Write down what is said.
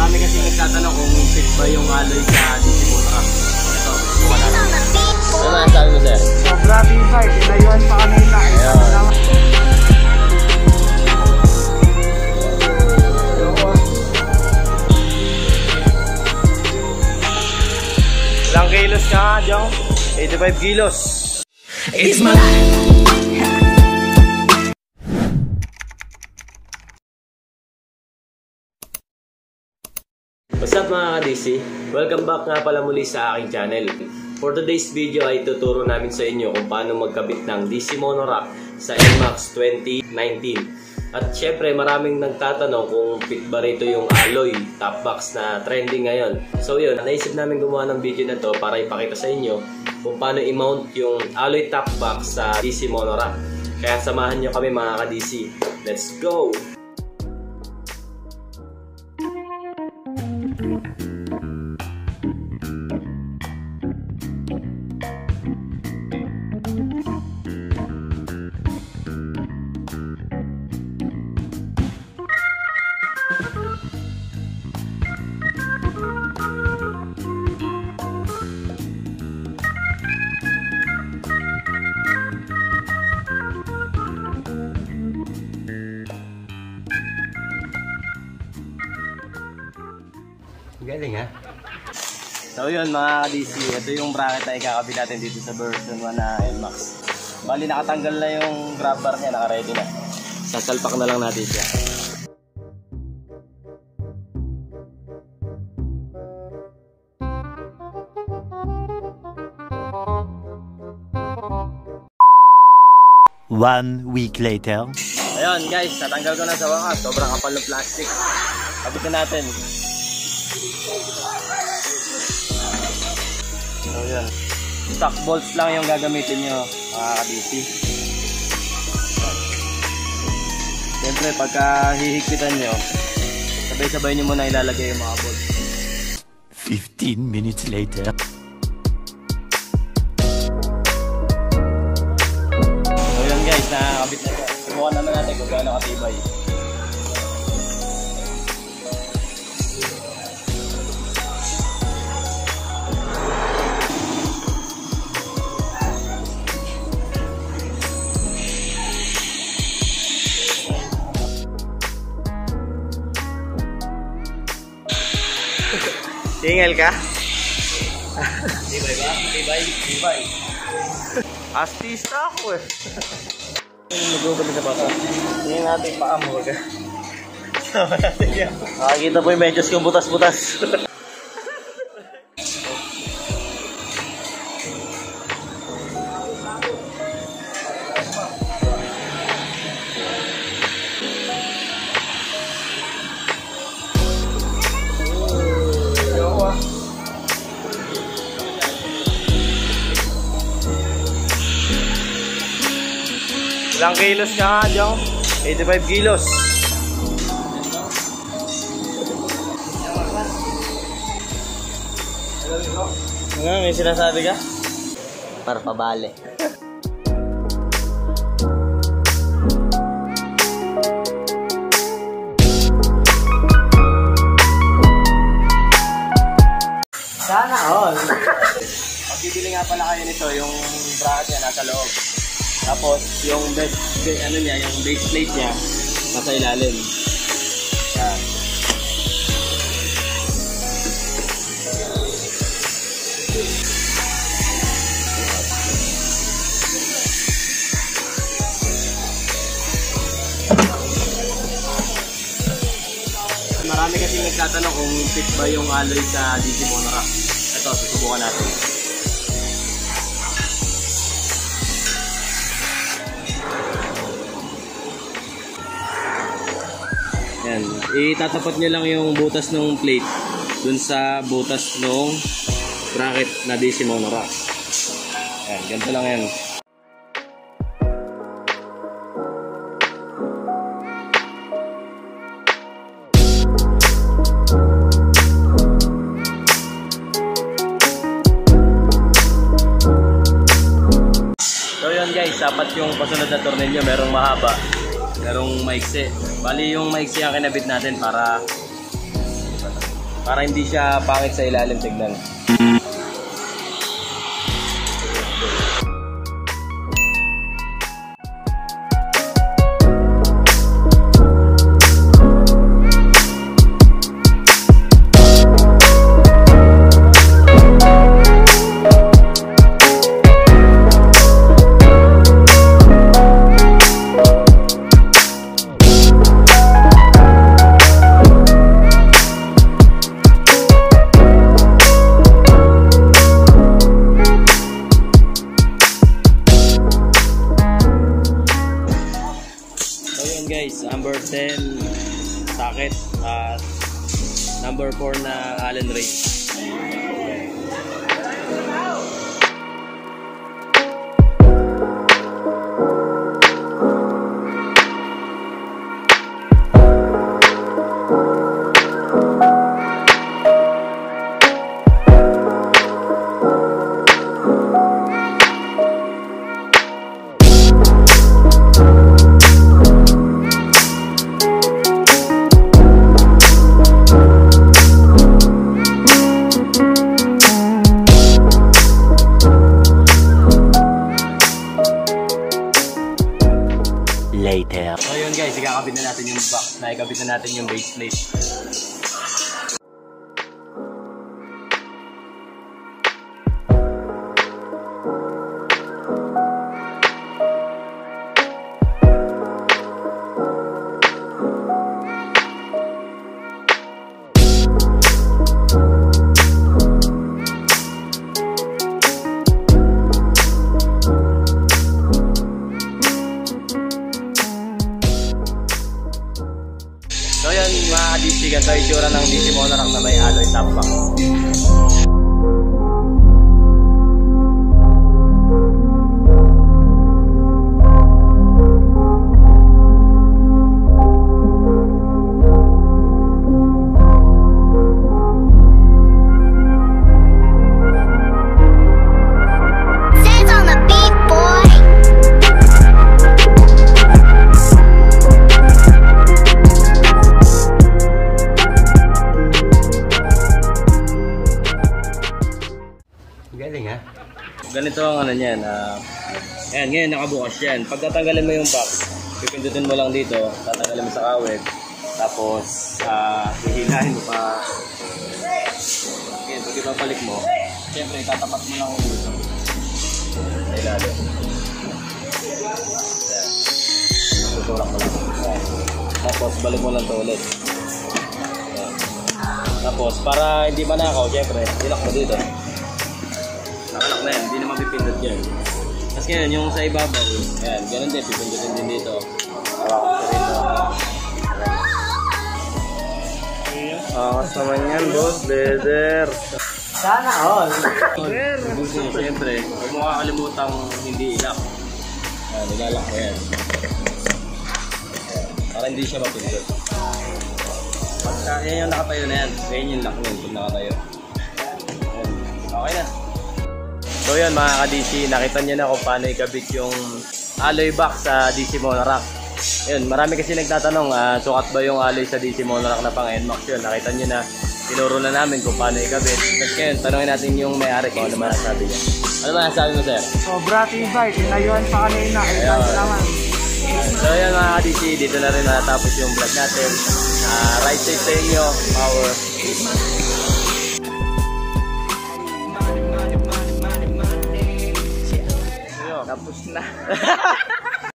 Marami kasi nagtatanong kung fit ba yung alloy sa DC Monorack. Ito, subukan natin. Ano na sabi mo, sir? Sobra tibay, tinayuan pa kanina. Ilang kilos ka nga, Jong? 85 kilos. It's my life. What's up mga ka-DC? Welcome back nga pala muli sa aking channel. For today's video ay tuturo namin sa inyo kung paano magkabit ng DC Monorack sa NMAX 2019. At syempre maraming nagtatanong kung fit ba rito yung alloy top box na trending ngayon. So yun, naisip namin gumawa ng video na to para ipakita sa inyo kung paano i-mount yung alloy top box sa DC Monorack. Kaya samahan nyo kami mga ka-DC. Let's go! Galing ha? So yun mga ka-DC, ito yung bracket na ikakabit natin dito sa version 1 na NMAX. Bali nakatanggal na yung grab bar niya, naka-ready na. Sasalpak na lang natin siya. One week later. Ayun guys, natanggal ko na sa wakas. Sobrang kapal ng plastic. Kabit na natin. So yun, stock bolts lang yung gagamitin nyo mga ka-DC. Siyempre pagka hihigpitan nyo, sabay-sabay nyo muna ilalagay yung mga bolts. 15 minutes later. So yun guys, nakakabit na ito. Subukan naman natin kung gaano katibay. Tingel ka? Tibay ba? Tibay. Artista ako eh. Nag-google sa bata. Tingnan natin pa mo. Sama natin yan. Nakakita po yung medyas kong butas-butas. Ilang kilos ka nga, Jong? 85 kilos. Ano, may sinasabi ka? Para pabali. Sana all. Pag-bibili nga pala kayo nito, yung bracket niya nasa loob. Tapos yung base plate niya nasa ilalim. Yan. Marami kasi nagtatanong kung fit ba yung alloy sa DC Monorack. Ito, susubukan natin. Yan, itatapat nyo lang yung butas ng plate dun sa butas ng bracket na DC Monorack. Yan, ganito lang yan. So yun guys, dapat yung pasunod na tornilyo merong mahaba, merong maiksi. Bali yung maiksi ang kinabit natin para Para hindi siya pangit sa ilalim, tignan. Guys, number 10 socket at number 4 na Allen Ray. Later. So yun guys, ikakabit na natin yung box, naikabit na natin yung base plate. So yan mga DC, ganito yung itsura ng DC Monorack na may alloy top box. Galing ha. Ganito ang ano niyan. Ayan, ngayon nakabukas yan. Pag tatanggalin mo yung box, pipindutin mo lang dito, tatanggalin mo sa kawit. Tapos, hihilahin mo pa. Ayan, pag ipapalik mo, siyempre itatapat mo lang dito. Sa ilalim. Ayan. Tutulak mo lang. Ayan. Tapos, balik mo lang ito ulit. Ayan. Tapos, para hindi manakaw, siyempre, ilak mo dito. Nakalak na yan, hindi na mapipindot yan. Tapos ngayon, yung sa ibabaw, ayan, ganun din, pipindutin din dito. Hawakan ko rito. Angas naman yan, boss, leather. Sana all. Busin nyo, siyempre, huwag mo kakalimutan hindi ilak. Ayan, ilalak mo yan. Ayan, para hindi siya mapindot. Pagka yan yung nakatayo na yan, ganyan yung lock nun kung nakatayo. Ayan, okay na. So yun mga ka-DC, nakita nyo na kung paano ikabit yung alloy box sa DC Monorack. Yun, marami kasi nagtatanong, sukat ba yung alloy sa DC Monorack na pang NMAX yun. Nakita nyo na, tinuro na namin kung paano ikabit. Tapos ngayon, tanongin natin yung may-ari kung ano masasabi niya. Ano masasabi mo, sir? Sobra tibay, tinayuan pa kanina. Ayun naman. So yun mga ka-DC, dito na rin natapos yung vlog natin. Ride safe sa inyo, power. Tapos na.